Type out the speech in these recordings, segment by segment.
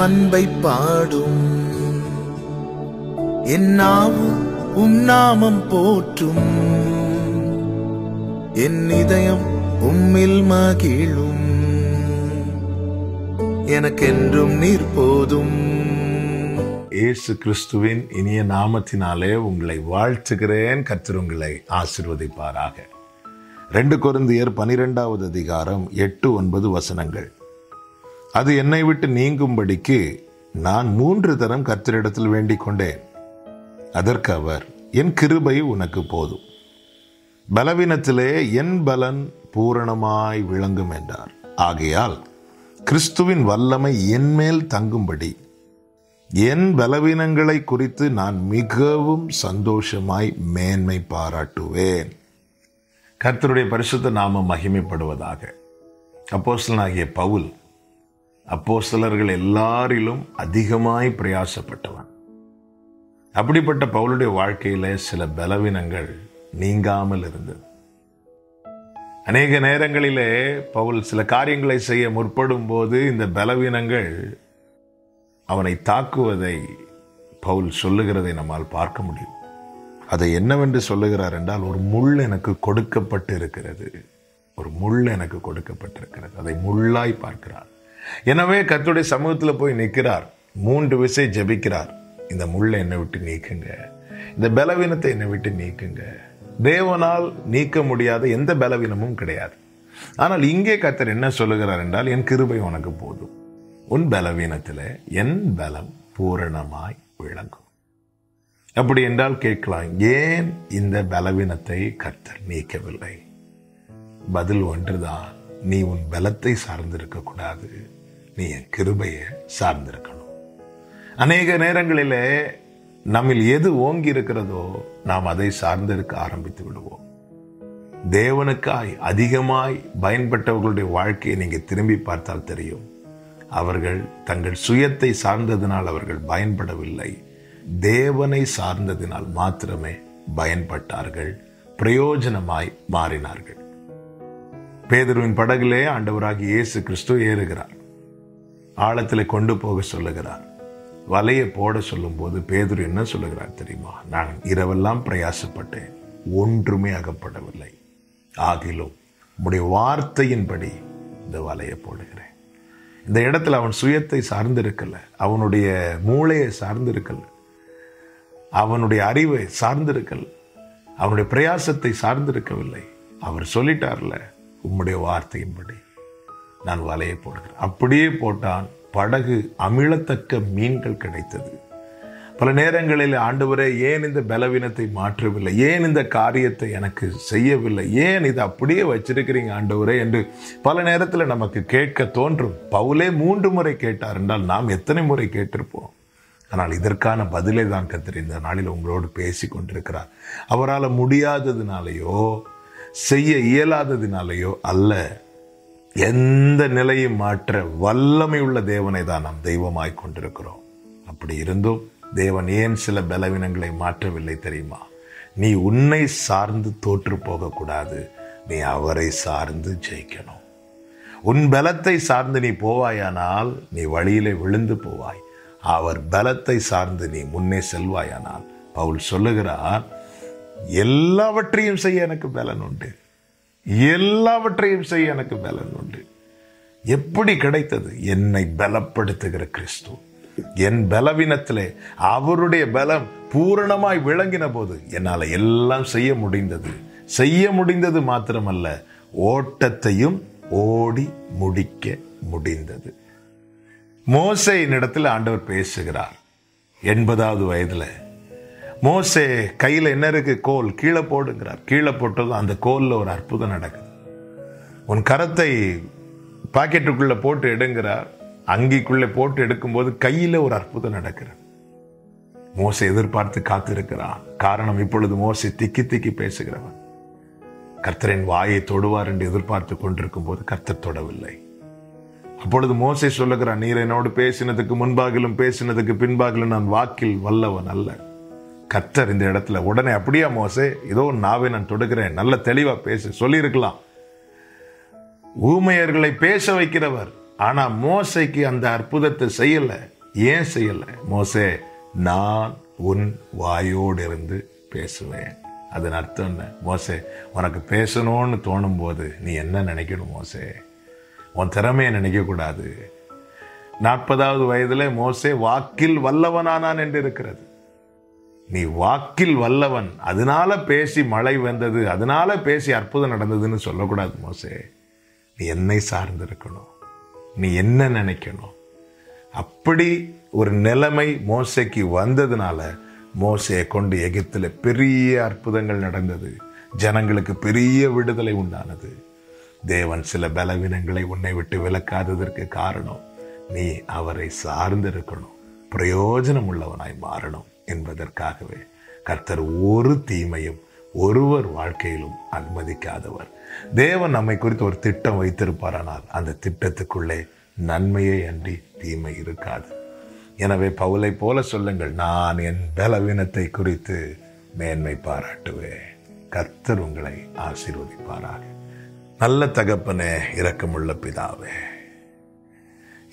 அன்பை பாடும். என் நாவும் நாமம் போற்றும். என் இதயம் உம்மில் மகிழும். எனக்கென்றும் நீர் போதும். இயேசு கிறிஸ்துவின் இனிய நாமத்தினாலே உங்களை வாழ்த்துகிறேன். கர்த்தர் உங்களை ஆசீர்வதிப்பாராக. 2 கொரிந்தியர் 12வது அதிகாரம் 8-9 வசனங்கள். அது என்னை விட்டு நீங்கும்படிக்கு நான் 3 தரம் கர்த்தரிடத்தில் வேண்டிக் கொண்டேன். அதற்கு அவர், என் கிருபை உனக்கு போதும், பலவீனத்திலே என் பலன் பூரணமாய் விளங்கும் என்றார். ஆகையால் கிறிஸ்துவின் வல்லமை என் மேல் தங்கும்படி என் பலவீனங்களை குறித்து நான் மிகவும் சந்தோஷமாய் மேன்மை பாராட்டுவேன். கர்த்தருடைய பரிசுத்த நாமம் மகிமைப்படுவதாக. அப்போஸ்தலனாகிய பவுல் அப்போஸ்தலர்கள் எல்லாரிலும் அதிகமாய் பிரயாசப்பட்டவன். அப்படிப்பட்ட பவுலுடைய வாழ்க்கையில சில பலவீனங்கள் நீங்காமல் இருந்தது. அநேக நேரங்களிலே பவுல் சில காரியங்களை செய்ய முற்படும் போது இந்த பலவீனங்கள் அவனை தாக்குவதை பவுல் சொல்லுகிறதை நம்மால் பார்க்க முடியும். அதை என்னவென்று சொல்லுகிறார் என்றால், ஒரு முள் எனக்கு கொடுக்கப்பட்டு இருக்கிறது, ஒரு முள் எனக்கு கொடுக்கப்பட்டிருக்கிறது, அதை முள்ளாய் பார்க்கிறார். எனவே கர்த்தருடைய சமூகத்தில் போய் நிற்கிறார், 3 விசை ஜெபிக்கிறார். இந்த முள்ளை என்னை விட்டு நீக்குங்க, இந்த பலவீனத்தை என்னை விட்டு நீக்குங்க. தேவனால் நீக்க முடியாத எந்த பலவீனமும் கிடையாது. ஆனால் இங்கே கர்த்தர் என்ன சொல்லுகிறார் என்றால், என் கிருபை உனக்கு போதும், உன் பலவீனத்தில் என் பலம் பூரணமாய் விளங்கும். அப்படி என்றால் கேட்கலாம், ஏன் இந்த பலவீனத்தை கர்த்தர் நீக்கவில்லை? பதில் ஒன்றுதான், நீ உன் பலத்தை சார்ந்திருக்க கூடாது, நீ என் கிருபையை சார்ந்திருக்கணும். அநேக நேரங்களிலே நம்மில் எது ஓங்கி இருக்கிறதோ நாம் அதை சார்ந்திருக்க ஆரம்பித்து விடுவோம். தேவனுக்காய் அதிகமாய் பயன்பட்டவர்களுடைய வாழ்க்கையை நீங்க திரும்பி பார்த்தால் தெரியும், அவர்கள் தங்கள் சுயத்தை சார்ந்ததினால் அவர்கள் பயன்படவில்லை, தேவனை சார்ந்ததினால் மாத்திரமே பயன்பட்டார்கள், பிரயோஜனமாய் மாறினார்கள். பேதுருவின் படகிலே ஆண்டவராகிய இயேசு கிறிஸ்து ஏறுகிறார், ஆழத்திலே கொண்டு போக சொல்லுகிறார். வலையை போட சொல்லும் போது பேதுரு என்ன சொல்லுகிறார் தெரியுமா? நான் இரவெல்லாம் பிரயாசப்பட்டேன், ஒன்றுமே அகப்படவில்லை, ஆகிலும் உம்முடைய வார்த்தையின்படி இந்த வலையை போடுகிறேன். இந்த இடத்துல அவன் சுயத்தை சார்ந்திருக்கல, அவனுடைய மூளையை சார்ந்திருக்கல, அவனுடைய அறிவை சார்ந்திருக்கல, அவனுடைய பிரயாசத்தை சார்ந்திருக்கவில்லை. அவர் சொல்லிட்டார்ல, உம்முடைய வார்த்தையின்படி நான் வலையை போடுகிறேன். அப்படியே போட்டான். படகு அமிழத்தக்க மீன்கள் கிடைத்தது. பல நேரங்களில் ஆண்டவரே, ஏன் இந்த பலவீனத்தை மாற்றவில்லை, ஏன் இந்த காரியத்தை எனக்கு செய்யவில்லை, ஏன் இதை அப்படியே வச்சிருக்கிறீங்க ஆண்டவரே என்று பல நேரத்தில் நமக்கு கேட்க தோன்றும். பவுலே 3 முறை கேட்டார் என்றால் நாம் எத்தனை முறை கேட்டிருப்போம்? ஆனால் இதற்கான பதிலை தான் கர்த்தர் இந்த நாளில் உங்களோடு பேசி கொண்டிருக்கிறார். அவரால் முடியாததினாலேயோ செய்ய இயலாததினாலேயோ அல்ல, எந்த நிலையும் மாற்ற வல்லமை உள்ள தேவனை தான் நாம் தெய்வமாய் கொண்டிருக்கிறோம். அப்படி இருந்தும் தேவன் ஏன் சில பலவீனங்களை மாற்றவில்லை தெரியுமா? நீ உன்னை சார்ந்து தோற்று போகக்கூடாது, நீ அவரை சார்ந்து ஜெயிக்கணும். உன் பலத்தை சார்ந்து நீ போவாயானால் நீ வழியிலே விழுந்து போவாய். அவர் பலத்தை சார்ந்து நீ முன்னே செல்வாயானால், பவுல் சொல்லுகிறார், எல்லாவற்றையும் செய்ய எனக்கு பலன் உண்டு, எல்லாவற்றையும் செய்ய எனக்கு பலன் உண்டு. எப்படி கிடைத்தது? என்னை பலப்படுத்துகிற கிறிஸ்து. என் பலவீனத்திலே அவருடைய பலம் பூரணமாய் விளங்கின போது என்னால் எல்லாம் செய்ய முடிந்தது. செய்ய முடிந்தது மாத்திரமல்ல, ஓட்டத்தையும் ஓடி முடிக்க முடிந்தது. மோசேயின் இடத்தில் ஆண்டவர் பேசுகிறார். 80வது வயதுல மோசே கையில் என்ன இருக்கு? கோல். கீழே போடுங்கிறார். கீழே போட்டதும் அந்த கோல்ல ஒரு அற்புதம் நடக்குது. உன் கரத்தை பாக்கெட்டுக்குள்ள போட்டு எடுங்கிறார். அங்கிக்குள்ளே போட்டு எடுக்கும் போது கையில ஒரு அற்புதம் நடக்கிறது. மோசே எதிர்பார்த்து காத்திருக்கிறான். காரணம், இப்பொழுது மோசே திக்கி திக்கி பேசுகிறவன். கர்த்தரின் வாயை தொடுவார் என்று எதிர்பார்த்து கொண்டிருக்கும் போது கர்த்தர் தொடவில்லை. அப்பொழுது மோசே சொல்லுகிறான், நீர் என்னோடு பேசினதுக்கு முன்பாகிலும் பேசினதுக்கு பின்பாகிலும் நான் வாக்கில் வல்லவன் அல்ல. கர்த்தர் இந்த இடத்துல உடனே, அப்படியா மோசே, இதோ நாவை நான் தொடுக்கிறேன், நல்ல தெளிவா பேசு சொல்லியிருக்கலாம். ஊமையர்களை பேச வைக்கிறவர், ஆனா மோசைக்கு அந்த அற்புதத்தை செய்யல. ஏன் செய்யல? மோசே, நான் உன் வாயோடு இருந்து பேசுவேன். அதன் அர்த்தம் என்ன? மோசே, உனக்கு பேசணும்னு தோணும் போது நீ என்ன நினைக்கணும்? மோசே, உன் திறமையை நினைக்க கூடாது. 40வது வயதுல மோசே வாக்கில் வல்லவனானான் என்று இருக்கிறது. நீ வாக்கில் வல்லவன், அதனால பேசி மழை வந்தது, அதனால பேசி அற்புதம் நடந்ததுன்னு சொல்லக்கூடாது. மோசே, நீ என்னை சார்ந்திருக்கணும், நீ என்ன நினைக்கணும். அப்படி ஒரு நிலைமை மோசைக்கு வந்ததுனால மோசையை கொண்டு எகிப்தில் பெரிய அற்புதங்கள் நடந்தது. ஜனங்களுக்கு பெரிய விடுதலை உண்டானது. தேவன் சில பலவீனங்களை உன்னை விட்டு விலக்காததற்கு காரணம் நீ அவரை சார்ந்திருக்கணும், பிரயோஜனம் உள்ளவனாய் மாறணும் என்பதற்காகவே கர்த்தர் ஒரு தீமையும் ஒருவர் வாழ்க்கையிலும் அனுமதிக்காதவர். தேவன் நம்மை குறித்து ஒரு திட்டம் வைத்திருப்பாரானால் அந்த திட்டத்துக்குள்ளே நன்மையே அன்றி தீமை இருக்காது. எனவே பவுலை போல சொல்லுங்கள், நான் என் பலவீனத்தை குறித்து மேன்மை பாராட்டுவேன். கர்த்தர் உங்களை ஆசீர்வதிப்பாராக. நல்ல தகப்பனே, இரக்கமுள்ள பிதாவே,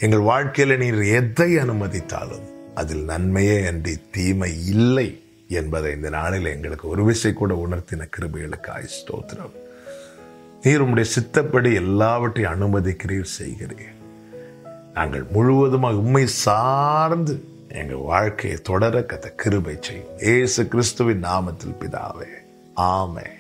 எங்கள் வாழ்க்கையில நீர் எதை அனுமதித்தாலும் அதில் நன்மையே அன்றி தீமை இல்லை என்பதை இந்த நாளில் எங்களுக்கு ஒரு விசை கூட உணர்த்தின கிருபைகளுக்காய் ஸ்தோத்திரம். நீர் உம்முடைய சித்தப்படி எல்லாவற்றையும் அனுமதிக்கிறீர், செய்கிறீர். நாங்கள் முழுவதுமாக உம்மை சார்ந்து எங்கள் வாழ்க்கையை தொடர கத்த கிருபை செய்யும். இயேசு கிறிஸ்துவின் நாமத்தில் பிதாவே, ஆமென்.